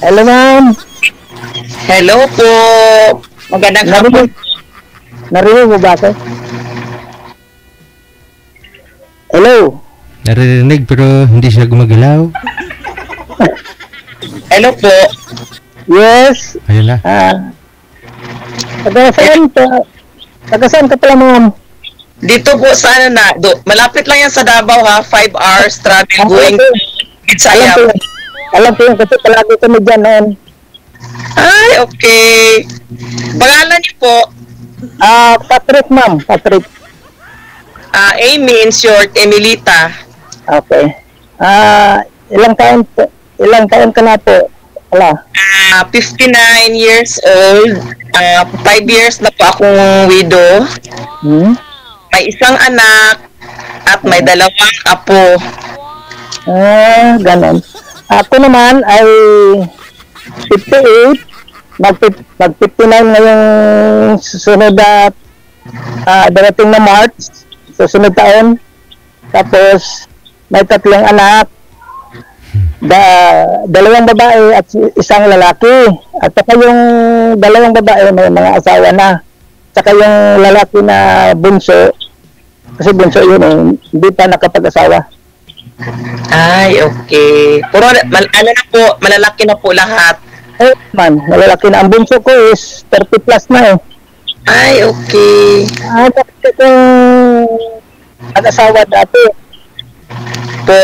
Hello, ma'am. Hello po. Magandang hapon. Narinig, narinig mo ba ako? Hello. Naririnig pero hindi siya gumagalaw. Hello po. Yes. Ayun na. Taga saan ka pala, ma'am? Dito po sa ano na, malapit lang yan sa Davao ha, 5 hours travel going Alam Bitsaya. ko yun. Alam ko yun kasi palagi kami dyan noon. Ay, okay. Pangalan niyo po, Patrick, ma'am. Patrick. Amy in short, Emilita. Okay. Ilang taon ka na po? Wala. 59 years old. 5 years na po akong widow. May isang anak at may dalawang apo. Ganon. Ako naman ay 58. Mag-59 ngayong susunod na darating na March. Susunod taon. Tapos may 3 anak. Dalawang babae at isang lalaki. At saka yung dalawang babae may mga asawa na. Saka yung lalaki na bunso, kasi bunso yun hindi pa nakapag-asawa. Ay, okay. Puro, ano na po, malalaki na po lahat. Man, malalaki na. Ang bunso ko is 30 plus na Ay, okay. Kasi kung nag-asawa dati, Po,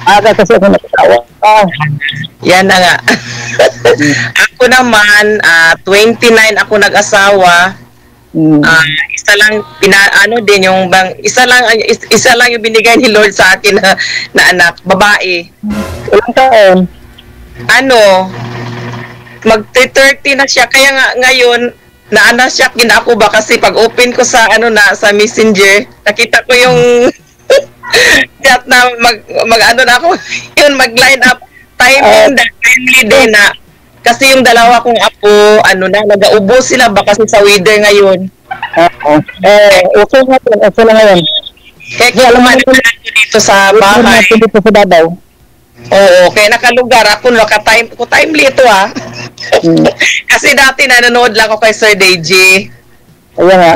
aga kasi ako nag-asawa. yan na nga. Ako naman, 29 ako nag-asawa. Isa lang din yung isa lang yung binigay ni Lord sa akin na anak, babae. Ilang taon? Mag-30 na siya kaya nga ngayon na-shock din ako ba kasi pag open ko sa sa Messenger, nakita ko yung chat na na ako yun mag-line up timely din na kasi yung dalawa kong apo nag-aubo sila ba kasi sa weather ngayon. Okay na ngayon. Kaya lumanan ko dito sa bahay. Dito sa Davao. Oo, kaya nakalugar ako, timely ito Kasi dati nanonood lang ako kay Sir Deji. Ayan nga.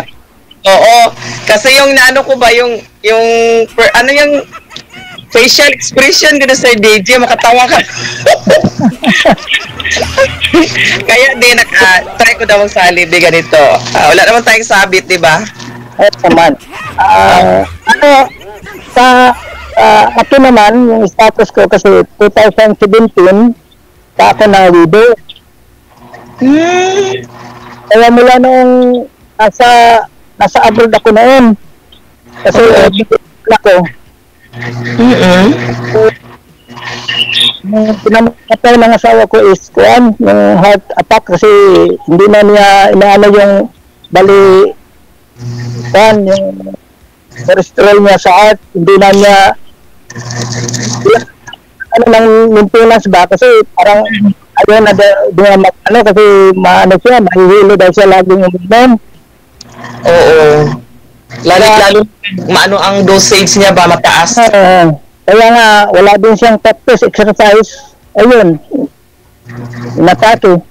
Oo, kasi yung ko ba, yung facial expression ko na Sir Deji, makatawa ka. Kaya try ko daw magsalib, di ganito. Wala naman tayong sabit, di ba? Ay, naman. Ako naman, yung status ko kasi 2017, ako na widow. Kaya mula nung nasa abroad ako noon. Kasi ako. Pinamatay ng asawa ko is yung heart attack kasi hindi na niya inaano yung bali yung cholesterol niya sa heart, hindi na niya ng maintenance ba kasi parang ayaw na kasi siya, mahihilo daw siya laging uminom. Oo. Lalo ang dosage niya ba mataas? Kaya nga wala din siyang practice exercise. Ayun. Inatake.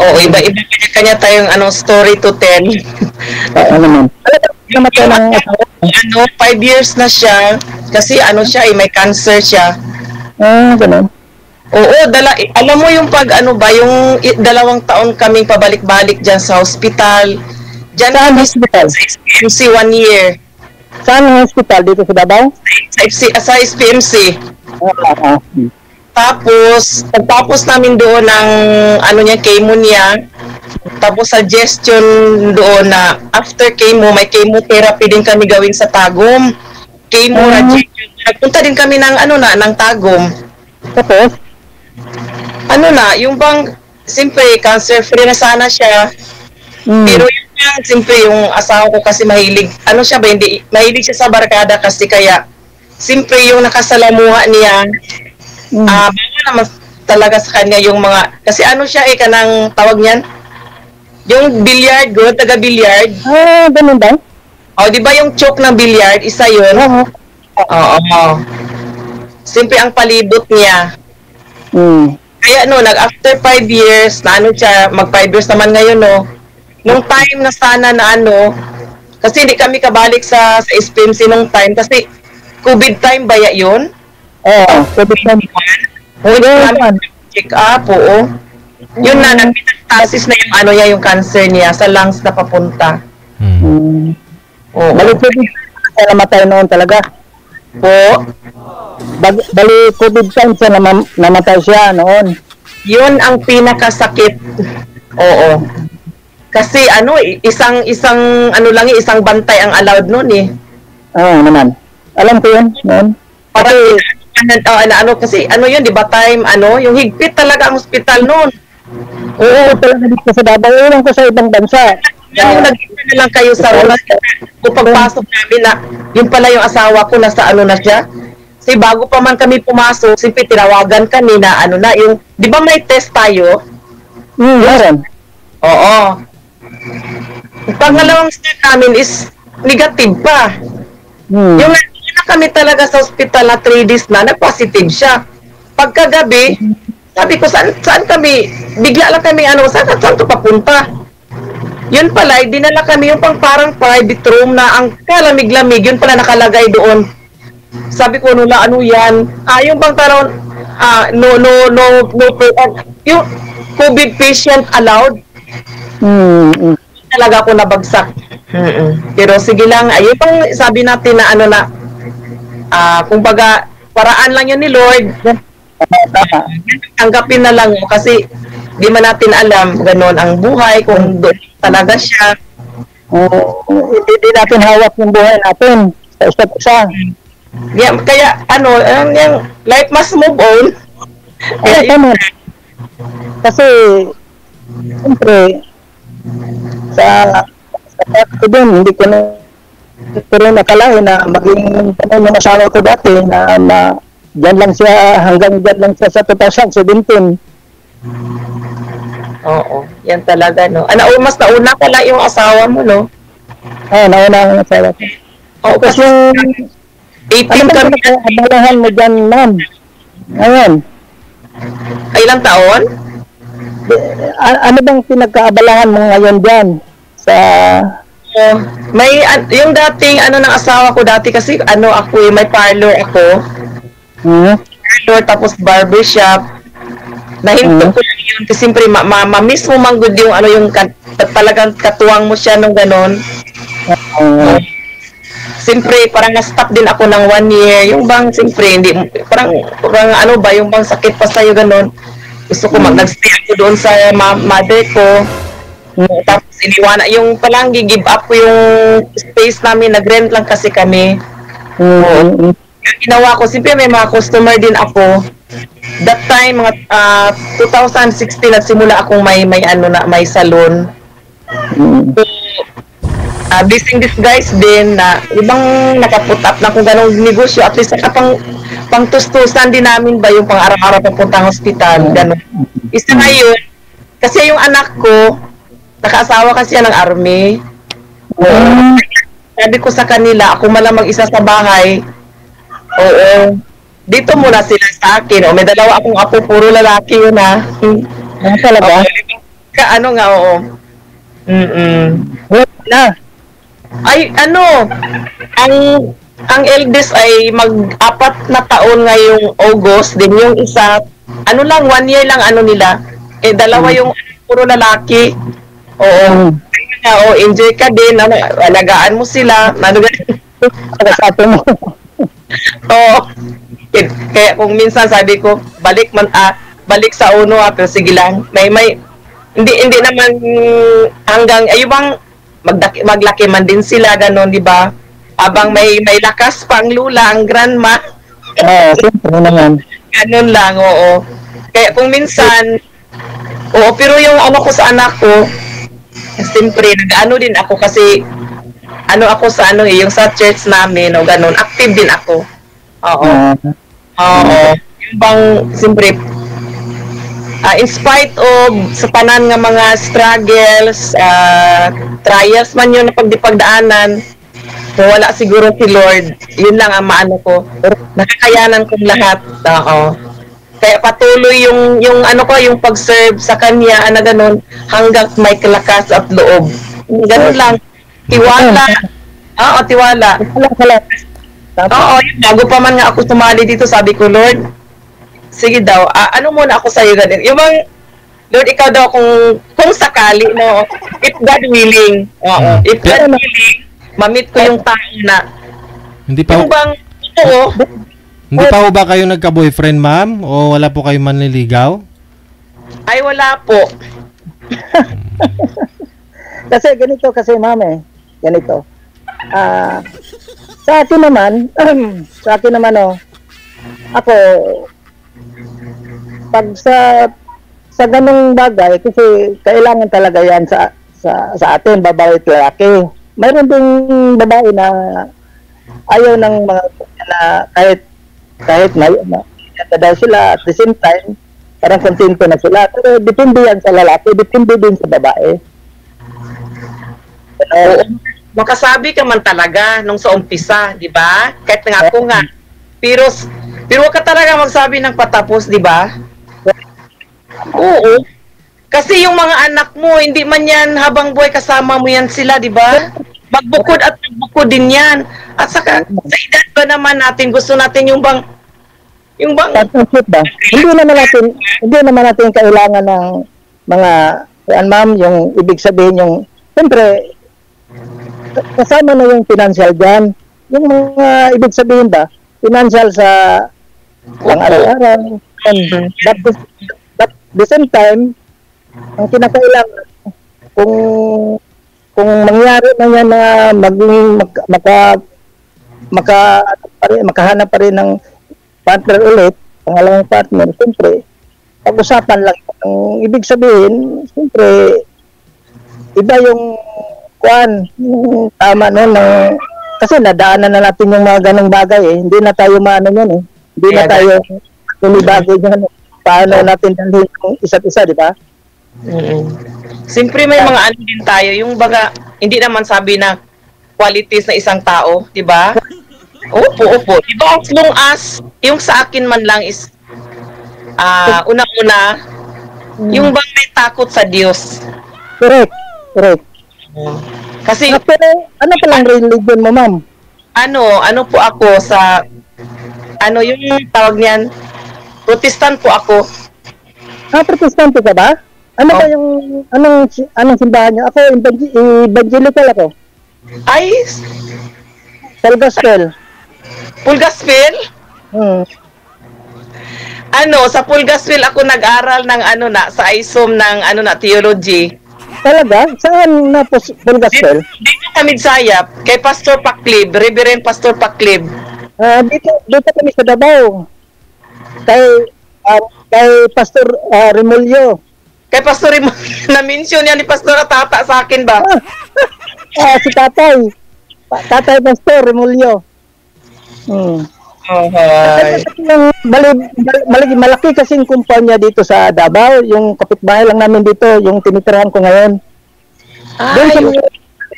Iba-iba kanya tayong story to tell. Naman? 5 years na siya kasi may cancer siya. Ganun. Oo, alam mo yung yung 2 taon kaming pabalik-balik diyan sa hospital. Diyan Saan hospital? Sa SPMC 1 year. Saan hospital? Dito sa Davao? Sa SPMC. Pagtapos namin doon ng chemo niya, tapos suggestion doon na after chemo, may chemotherapy din kami gawin sa Tagum. Chemo radiation. Nagpunta din kami ng ng Tagum. Tapos? Yung bang, siyempre, cancer-free na sana siya. Pero siyempre, yung asawa ko kasi mahilig, mahilig siya sa barkada kasi kaya, siyempre, yung nakasalamuha niya, bawal naman talaga sa kanya yung mga, kasi siya kanang tawag niyan? Yung billiard, taga-billiard. Ganun ba? Di ba yung choke ng billiard, isa yun? Oo. Siyempre ang palibot niya. Hmm. Kaya no, after 5 years, na ano siya, mag 5 years naman ngayon, no. Nung time na sana na ano, kasi hindi kami kabalik sa SPMC nung time, kasi COVID time ba yun? Oo, COVID-19. Oo, Yeah, kami check up, oo. Yun na, nag-metastasis na yung ano niya, yung cancer niya, sa lungs na papunta. Hmm. Oo. Bali, siya namatay noon talaga. Po, Bali, COVID time siya namatay siya noon. yun ang pinakasakit. Oo. Kasi ano, isang ano lang, isang bantay ang allowed noon eh. Oo naman. Alam ko yun noon. Parang ano kasi ano yun, di ba time ano, yung higpit talaga ang hospital noon. Oo, talaga dito sa Davao. Ewan ko sa ibang bansa. Yung nagkita na lang kayo sa room, kung pagpasok namin na, yun pala yung asawa ko, nasa ano na siya. Kasi bago pa man kami pumasok, simple tinawagan kami na ano na, yung, di ba may test tayo? Meron. Oo. Yung pangalawang step namin is negative pa. Yung na kami talaga sa hospital na 3 days na, nag-positive siya. Pagkagabi, sabi ko, saan kami, bigla lang kami, ano, saan to papunta? Yun pala, dinala kami yung parang private room na ang kalamig-lamig, yun pala nakalagay doon. Sabi ko, ano yan? Yung bang parang, no, yung COVID patient allowed. Talaga ako nabagsak. Pero sige lang, ayun pang sabi natin na ano na, kumbaga, paraan lang yun ni Lord. Tanggapin na lang kasi di man natin alam ganon ang buhay kung doon talaga siya. Hindi natin hawak yung buhay natin sa isa't isa. Kaya ano, yung life must move on. Kaya naman. Kasi siyempre sa ko din, hindi ko rin nakalain na maging yung asawa ko dati na dyan lang siya, hanggang dyan lang siya sa 2017. Oo, yan talaga, no. Mas nauna pala yung asawa mo, no? Nauna ang asawa ko. Oo, Kasi yung 18 kami. abalahan mo dyan, ma'am? Ngayon. Ay, ilang taon? Ano bang pinagkaabalahan mo ngayon dyan? Sa... may, yung dating, ano ng asawa ko dati, kasi, ano, ako, may parlor ako. Parlor, tapos barbershop. Nahinto ko lang yun, kasi siyempre, ma-miss mo manggod yung, ano, yung, talagang katuwang mo siya nung ganon. Siyempre, parang na-stop din ako ng 1 year. Yung bang, siyempre, hindi, parang ano ba, yung bang sakit pa sa'yo ganon. Gusto ko nag-stay ako doon sa mother ko. Tapos iniwana, yung palang give up ko yung space namin, nag-rent lang kasi kami. Yung ginawa ko, siyempre may mga customer din ako. That time, mga 2016, nagsimula akong may salon. Blessing this guys din na ibang nakaput up na kung ganong negosyo, at least pang tustusan din namin ba yung pang araw-araw papuntang hospital, ganon. Isa ngayon, kasi yung anak ko, nakaasawa kasi siya ng army. Sabi ko sa kanila, ako malamang isa sa bahay. Oo. Dito muna sila sa akin. May dalawa akong apo, puro lalaki yun ha. Talaga? Ano nga, oo. Na. Ay, ano, ang eldest ay mag-4 na taon ngayong August, din yung isa, ano lang, 1 year lang ano nila. Dalawa yung puro lalaki. Oo. Enjoy ka din, alagaan mo sila. Nagasato mo. Oo. Kaya kung minsan sabi ko, balik sa uno, pero sige lang. Hindi naman hanggang, bang, maglaki man din sila, ganon, di ba? Habang may lakas pa ang lula, ang grandma. Siyempre naman. Ganon lang, oo. Kaya kung minsan, pero yung ano ko sa anak ko, siyempre, nag-ano din ako kasi, ako sa yung sa church namin, o ganon, active din ako. Oo. Yung bang, siyempre, in spite of sa tanan nga mga struggles, trials man yun na pagdipagdaanan, Kung wala siguro si Lord, yun lang ang maano ko. Nakakayanan kong lahat. Oo. Kaya patuloy yung ano ko, yung pag-serve sa kanya, ano ganun, hanggang may kalakas at loob. Ganun lang. Tiwala. Oo, tiwala. Oo, yun, bago pa man nga ako sumali dito, sabi ko, Lord, sige daw, ano muna ako sa'yo ganun. Yung bang, Lord, ikaw daw kung sakali, no, if God willing, if God willing, mamit ko yung tao na, Hindi pa, yung bang, ito, hindi pa ho ba kayo nagka-boyfriend, ma'am? O wala po kayo manliligaw? ay wala po. Kasi ganito kasi ma'am ganito. Sa akin naman, ako, pag sa ganung bagay, kasi kailangan talaga yan sa atin, babae at lalaki. Mayroon ding babae na ayaw ng mga na kahit may daw sila at the same time, parang kontento na sila. Pero depende yan sa lalaki, depende din sa babae. Makasabi ka man talaga nung sa umpisa, di ba? Kahit nga ako nga. Pero wag ka talaga magsabi ng patapos, di ba? Oo. Kasi yung mga anak mo, hindi man yan habang buhay kasama mo yan sila, di ba? Magbukod at magbukod din yan. At saka, sa edad ba naman natin, gusto natin yung bang Partnership ba? Hindi naman natin kailangan ng mga ma'am, yung ibig sabihin yung siyempre kasama na yung financial dyan. Yung mga ibig sabihin ba, financial sa pang-araw-araw. But the same time, ang kinakailangan kung mangyari na yan na makahanap pa rin ng partner ulit, pangalawang partner, siyempre, pag-usapan lang. Ang ibig sabihin, siyempre, iba yung yung tama nun, kasi nadaanan na natin yung mga ganong bagay hindi na tayo maano yan hindi na tayo bagay dyan, paano natin dalhin yung isa't isa, di ba? Siyempre may mga ano din tayo, yung baga, hindi naman sabi na qualities na isang tao, di ba? Opo. Diba, as long as, yung sa akin man lang is, una-una, yung bang may takot sa Diyos. Correct. Kasi, pero, ano palang religion mo, ma'am? Ano po ako sa, yung tawag niyan, Protestant po ako. Protestante ka ba? Ano ba yung, anong simbahan niyo? Ako, evangelical ako. Ay, Full gospel. Full gospel? Sa full gospel ako nag-aral ng sa ISOM ng theology. Talaga? Saan na full gospel? Dito sa Midsayap, kay Pastor Paclib, Reverend Pastor Paclib. Dito kami sa Davao. Kay Pastor Remulyo. Kay Pastor Remulyo, na-mention yan ni Pastor Tata sa akin ba? Si Tatay Pastor Remulyo. Malaki kasing kumpanya dito sa Davao, yung kapitbahay lang namin dito, yung tinitirahan ko ngayon.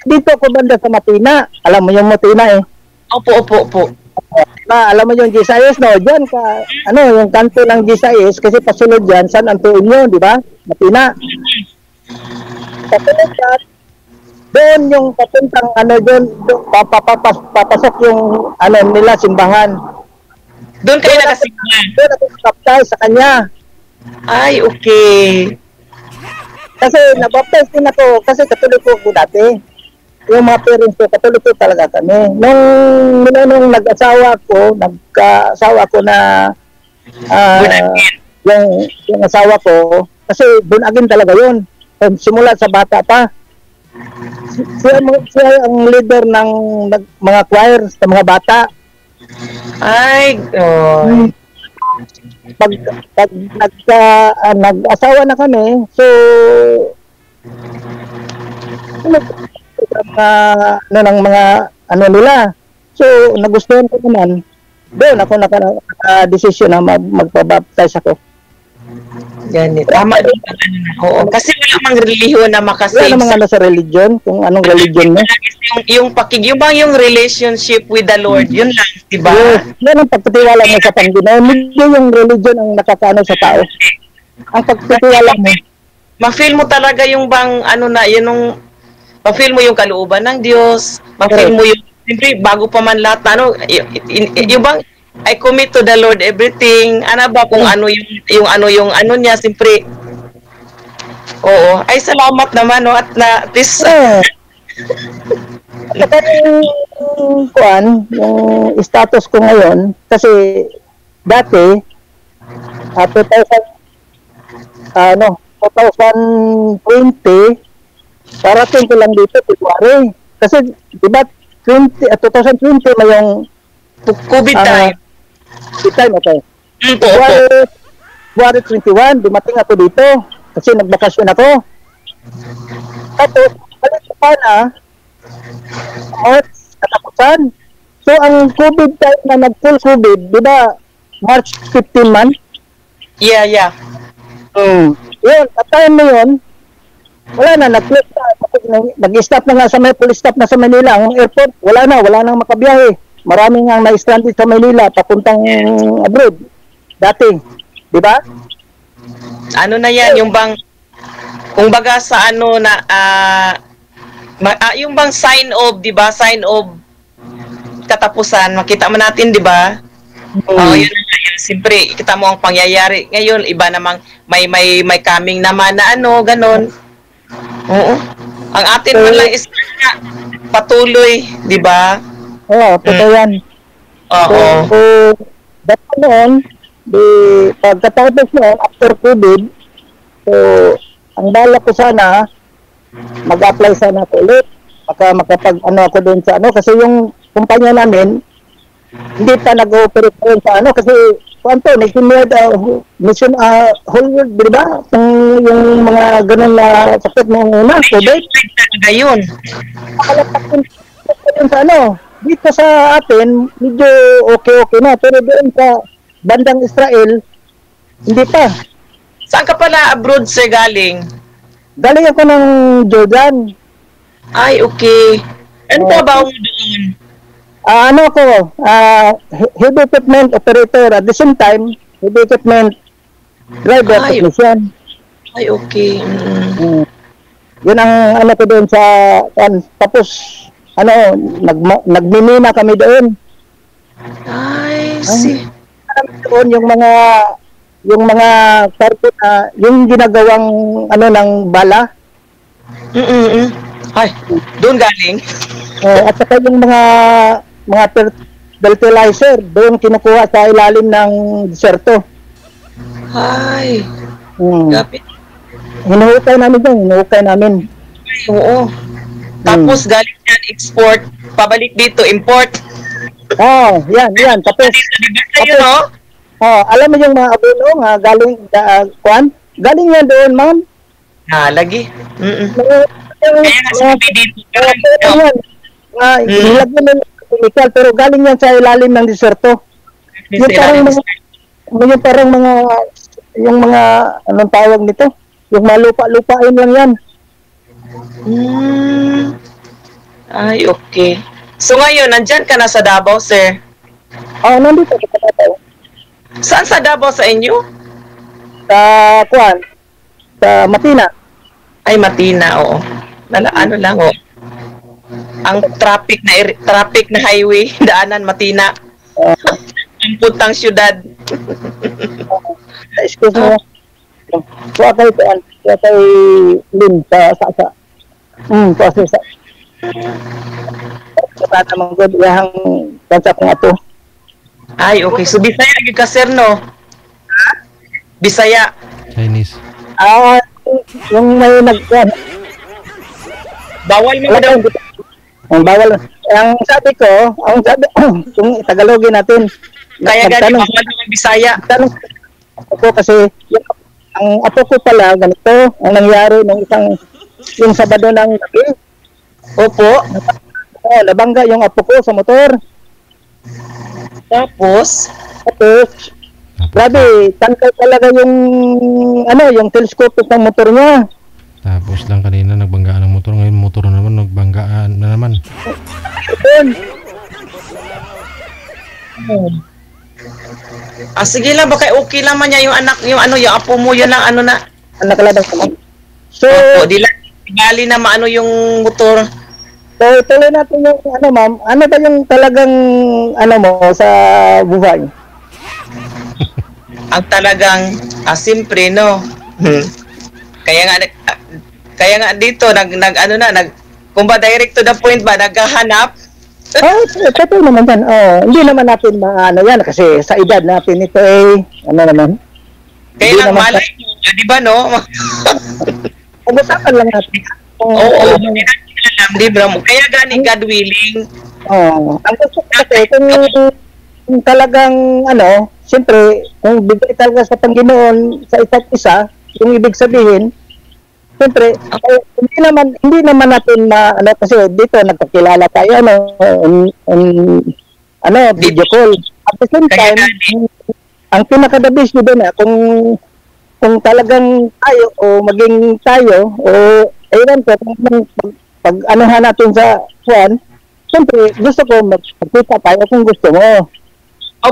Dito ko banda sa Matina. Alam mo yung Matina Opo. Alam mo yung Gisayas, no? Diyan ka, yung kanto ng Gisayas, kasi pasunod yan, San Antonio, di ba? Matina. Pasunod yan, doon yung papuntang doon papasok yung nila simbahan. Doon kayo nakasimba? Doon ako baptize sa kanya. Ay, okay. Kasi nabaptize din ako, kasi katoliko ko dati. Yung mga parents ko, katoliko talaga kami. Nung nag-asawa ko na yung asawa ko, kasi bunagin talaga yun. Simula sa bata pa. Siya ang leader ng mga choir sa mga bata. Ay, pag nag-asawa na kami, so ng mga nila. So nagustuhan ko naman. Doon ako naka-desisyon na magpa-baptize ako. Ganit. Tama din ang ano na. Oo. Kasi wala mang relihiyon na Wala makasave namang ano sa religion, kung anong religion mo. yung bang yung relationship with the Lord, yun lang, di ba? Yes, yan ang pagtitiwala mo sa Panginoon. Hindi yung religion ang nakakano sa tao. Ang pagtitiwala mo. Ma-feel mo talaga yung bang ano na, yun yung ma-feel mo yung kalooban ng Diyos, ma-feel mo yung siyempre bago pa man lahat na, ano, yung bang I commit to the Lord everything. Ano ba kung ano yung ano niya, siyempre. Oo, ay salamat naman no at na this Saka yung kuan, yung status ko ngayon, kasi dati, 2020, parating ko lang dito, February. Kasi, di ba, 2020 may yung COVID time. COVID time, okay. Opo. February 21, dumating ako dito, kasi nagbakasyon ako. Tapos, balik ko pa na, March, katapusan. So, ang COVID time na nag-full COVID, di ba, March 15 man? Yeah. Yun, at time na yun, wala na, nag-stop na nga sa may police stop na sa Manila, ang airport, wala nang makabiyahe. Maraming ang na-stranded sa Manila, papuntang abroad. Dati, di ba? Ano na yan, yung bang kung baga sa ano na yung bang sign of, 'di ba? Sign of katapusan, makita mo natin, 'di ba? Yun. Siyempre, kita mo ang pangyayari. Ngayon, iba namang may coming naman na ano, ganon. Oo. Ang atin man lang is patuloy, 'di ba? Oo, totoo yan. Oo. So, dati noon, pagkatapos noon, after COVID, so, ang bala ko sana, mag-apply sana ako ulit. Makapag-ano ako doon sa ano, kasi yung kumpanya namin, hindi pa nag-ooperate doon sa ano, kasi, kwanto, mission, whole world, di ba? Yung mga ganun na sakit ng una, COVID. Ngayon. Nakalapakin sa ano, dito sa atin, medyo okay na, pero doon sa bandang Israel, hindi pa. Saan ka pala abroad, sir, galing? Galing ako ng Jordan. Ay, okay. Ano trabaho mo doon? Ano ako, heavy equipment operator, at the same time, heavy equipment driver, technician. Ay, okay. Yun ang ano ko doon sa, tapos, nagmimina kami doon. Ay, see. Doon yung mga karto na, yung ginagawang, ng bala. Ay, doon galing. At saka yung mga fertilizer, doon kinukuha sa ilalim ng deserto. Ay, kapit. Hinuhukay namin. Oo. Tapos galing yan, export, pabalik dito, import. Yan. Tapos, alam mo yung mga abono, galing yan doon, ma'am. Lagi. Kaya nasabi dito. Nilagyan ng chemical, pero galing yan sa ilalim ng deserto. Yung parang mga, anong tawag nito? Yung malupa-lupain lang yan. Ay, okay. So ngayon, nandyan ka na sa Davao, sir? Nandito sa Davao. Saan sa Davao sa inyo? Sa Matina. Ay, Matina, oo. Ano lang, oo. Ang traffic na highway, daanan Matina. Ang puntang syudad. Excuse me. Kuha kay Lin sa naman ko diyang bansa ko nga to. Ay, okay. So, Bisaya, yung ka, sir, no? Bisaya. Chinese. Yung may Bawal mo daw. Bawal. Ang sabi, kung Tagalogin natin, kaya ganyan, bawal mo Bisaya. Tanong ako kasi, ang apo ko pala, ganito, ang nangyari yung Sabado ng gabi. Opo. Nabangga yung apo ko sa motor. Tapos, Grabe, tangkay talaga yung yung telescopic ng motor niya. Tapos lang kanina nagbanggaan ng motor, ngayon motor na naman nagbanggaan na naman. Yun. Sige lang, baka okay lang man niya yung anak, yung apo mo, yun lang na. Anak kalabas naman. So, Di lang, bali na maano yung motor. so tuloy natin yung ma'am. Ano ba yung talagang mo sa buhay? Ang talagang, siyempre, no? Kaya nga dito, kung ba direct to the point ba, naghahanap? Totoo naman yan. Hindi naman natin yan kasi sa edad natin ito naman. Kaya lang malay, di ba, no? Pag-usapan lang natin. Oo, hindi natin alam, di ba? Kaya gani, God willing. Ang gusto ko kasi, kung talagang, siyempre, kung bigay talaga sa Panginoon sa isa't isa, yung ibig sabihin, siyempre, hindi naman natin kasi dito nagkakilala tayo, video call. At the same time, ang pinaka-the-best doon kung talagang tayo o maging tayo o ayun ko, pag anuhan natin sa Juan, siyempre, gusto ko magpagkita tayo kung gusto mo.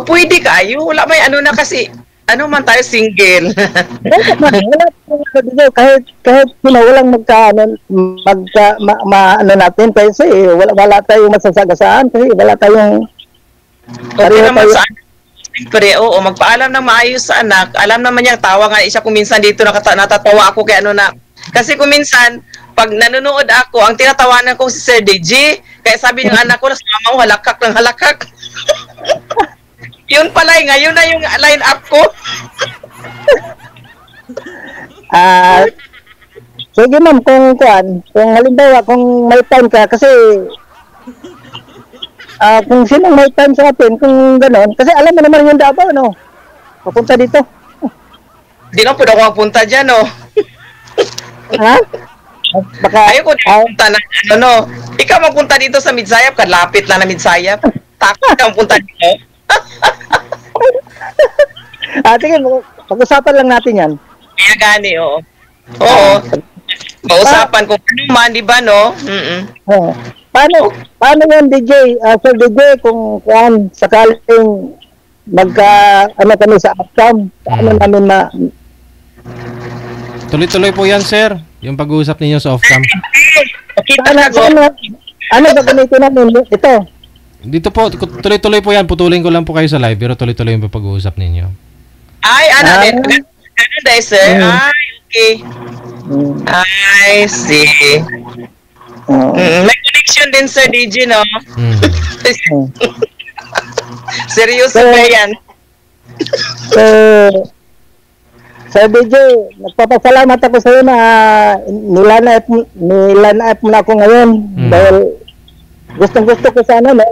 Pwede kayo. Wala may na kasi, man tayo single. kahit walang natin kasi wala tayong masasagasaan kasi wala tayong okay naman sa anak. Siyempre, magpaalam ng maayos sa anak. Alam naman niya, tawa nga siya kung minsan dito natatawa ako kay kasi kung minsan, pag nanonood ako, ang tinatawanan ko si Sir DJ, kaya sabi ng anak ko, sama mo, halakak ng halakak. Yun pala, ngayon na yung line up ko. Sige ma'am, kung halimbawa, kung may time ka, kasi kung sinong may time sa atin, kung gano'n, kasi alam mo naman yung Davao, papunta dito. Di na po ako magpunta dyan, Ha? Baka, ayoko din magpunta na, ikaw magpunta dito sa Midsayap, kalapit lang na Midsayap. Takot ka magpunta dito. Sige, pag-usapan lang natin yan. Kaya gani, oo. Pausapan kung ano man, di ba, no? Paano yan, DJ? Sir DJ, kung sakaling kami sa outcome, paano namin Tuloy-tuloy po yan, sir. Yung pag-uusap ninyo sa off-cam. Kita na go. Ano ba ganito namin? Ito. Dito po, tuloy-tuloy po yan. Putulin ko lang po kayo sa live, pero tuloy-tuloy yung pag-uusap ninyo. Ay, ganun dahil, sir. Ay, okay. I see. May connection din, Sir DJ, no? Seryoso ba yan? Sir DJ, nagpapasalamat ako sa iyo na nilanap mo na ako ngayon dahil gustong-gusto ko sana nung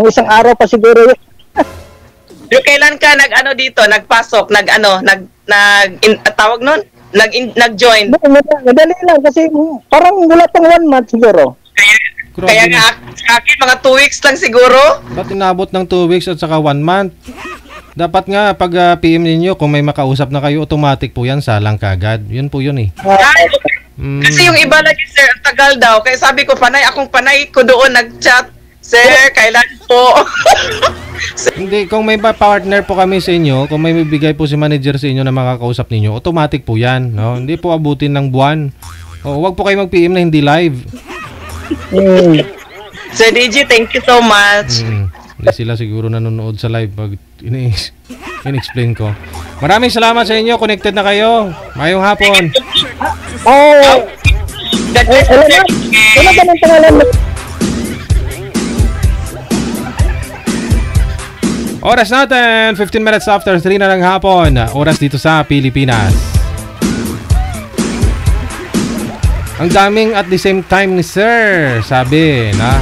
isang araw pa siguro yun. Yung kailan ka nagpasok, tawag nun? Nag-join? Madali lang kasi parang wala pang 1 month siguro. Kaya nga sa akin mga 2 weeks lang siguro. Ba't inabot ng 2 weeks at saka 1 month? Dapat nga pag PM ninyo, kung may makausap na kayo, automatic po yan, salang kagad. Yun po yun eh. Kasi yung iba lagi, sir, ang tagal daw. Kaya sabi ko, akong panay ko doon nag-chat. Sir, kailan po? Hindi, kung may partner po kami sa inyo, kung may bibigay po si manager sa inyo na makakausap ninyo, automatic po yan. No? Hindi po abutin ng buwan. Huwag po kayo mag-PM na hindi live. Sir DJ, thank you so much. Hindi sila siguro nanonood sa live pag in-explain ko. Maraming salamat sa inyo. Connected na kayo. Mayong hapon. God bless you, Sir DJ. Ano ba ng pangalan mo? Oras natin, 15 minutes after 3 na ng hapon. Oras dito sa Pilipinas. Ang daming at the same time ni Sir, sabi na